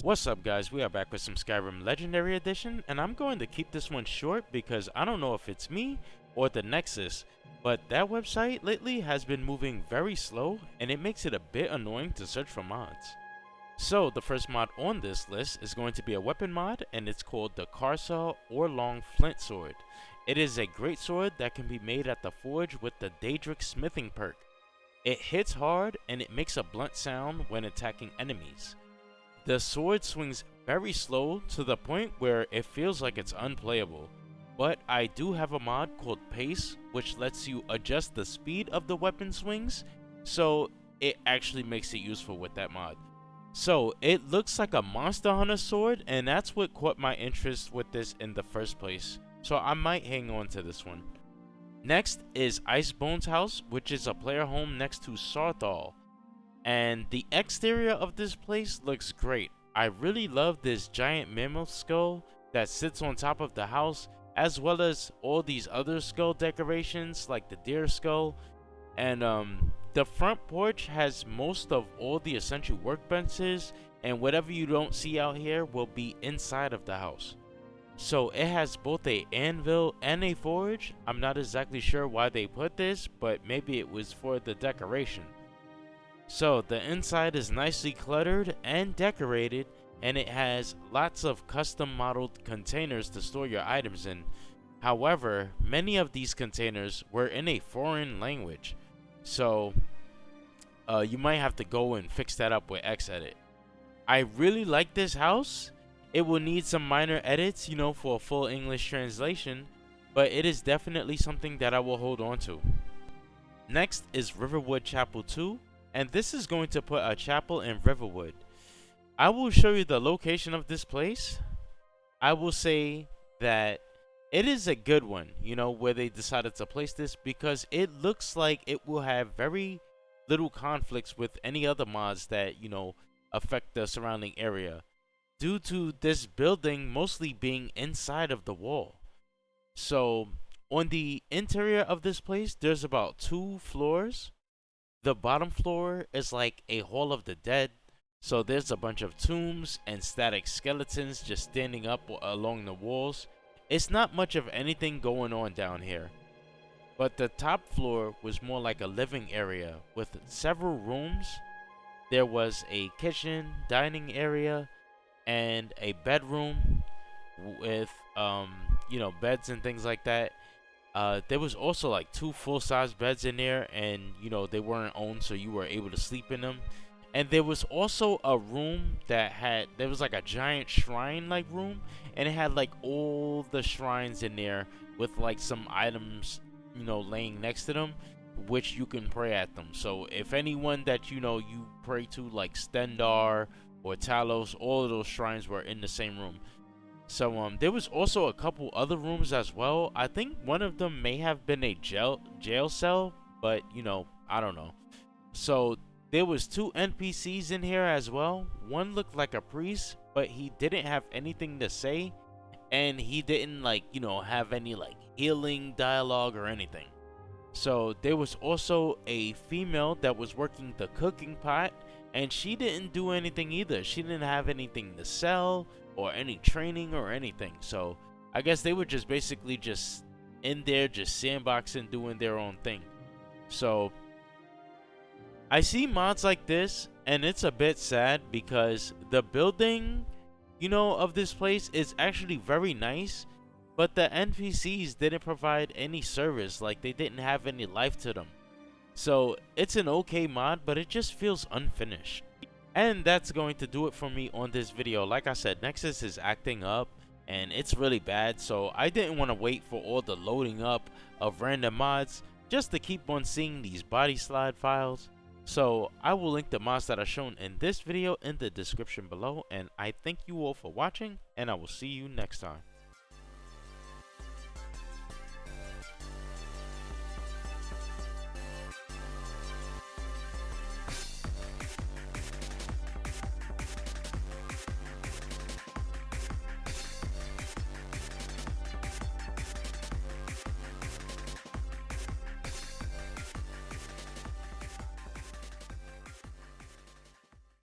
What's up guys, we are back with some Skyrim Legendary Edition, and I'm going to keep this one short because I don't know if it's me or the Nexus, but that website lately has been moving very slow and it makes it a bit annoying to search for mods. So the first mod on this list is going to be a weapon mod, and it's called the Carsaw or Long Flint Sword. It is a great sword that can be made at the forge with the Daedric smithing perk. It hits hard and it makes a blunt sound when attacking enemies. The sword swings very slow to the point where it feels like it's unplayable, but I do have a mod called Pace which lets you adjust the speed of the weapon swings, so it actually makes it useful with that mod. So it looks like a Monster Hunter sword, and that's what caught my interest with this in the first place, so I might hang on to this one. Next is Icebone's house, which is a player home next to Sarthal. And the exterior of this place looks great. I really love this giant mammoth skull that sits on top of the house, as well as all these other skull decorations like the deer skull. And the front porch has most of all the essential workbenches, and whatever you don't see out here will be inside of the house. So it has both a anvil and a forge. I'm not exactly sure why they put this, but maybe it was for the decoration. So the inside is nicely cluttered and decorated, and it has lots of custom modeled containers to store your items in. However, many of these containers were in a foreign language, so you might have to go and fix that up with Xedit. I really like this house. It will need some minor edits, for a full English translation, but it is definitely something that I will hold on to. Next is Riverwood Chapel 2. And this is going to put a chapel in Riverwood. I will show you the location of this place. I will say that it is a good one, where they decided to place this, because it looks like it will have very little conflicts with any other mods that, affect the surrounding area, due to this building mostly being inside of the wall. So on the interior of this place, there's about 2 floors. The bottom floor is like a Hall of the Dead, so there's a bunch of tombs and static skeletons just standing up along the walls. It's not much of anything going on down here. But the top floor was more like a living area with several rooms. There was a kitchen, dining area, and a bedroom with beds and things like that. There was also like 2 full-size beds in there, and they weren't owned, so you were able to sleep in them. And there was also a room there was like a giant shrine like room, and it had like all the shrines in there with like some items laying next to them, which you can pray at them. So if anyone that you pray to, like Stendar or Talos, all of those shrines were in the same room. So there was also a couple other rooms as well. I think one of them may have been a jail cell, but I don't know. So there was 2 NPCs in here as well. One looked like a priest, but he didn't have anything to say, and he didn't have any healing dialogue or anything. So there was also a female that was working the cooking pot, and she didn't do anything either. She didn't have anything to sell or any training or anything. So I guess they were just basically just in there just sandboxing, doing their own thing. So I see mods like this and it's a bit sad, because the building of this place is actually very nice, but the NPCs didn't provide any service. Like, they didn't have any life to them. So it's an okay mod, but it just feels unfinished. And that's going to do it for me on this video. Like I said, Nexus is acting up and it's really bad, so I didn't want to wait for all the loading up of random mods just to keep on seeing these body slide files. So I will link the mods that are shown in this video in the description below, and I thank you all for watching, and I will see you next time.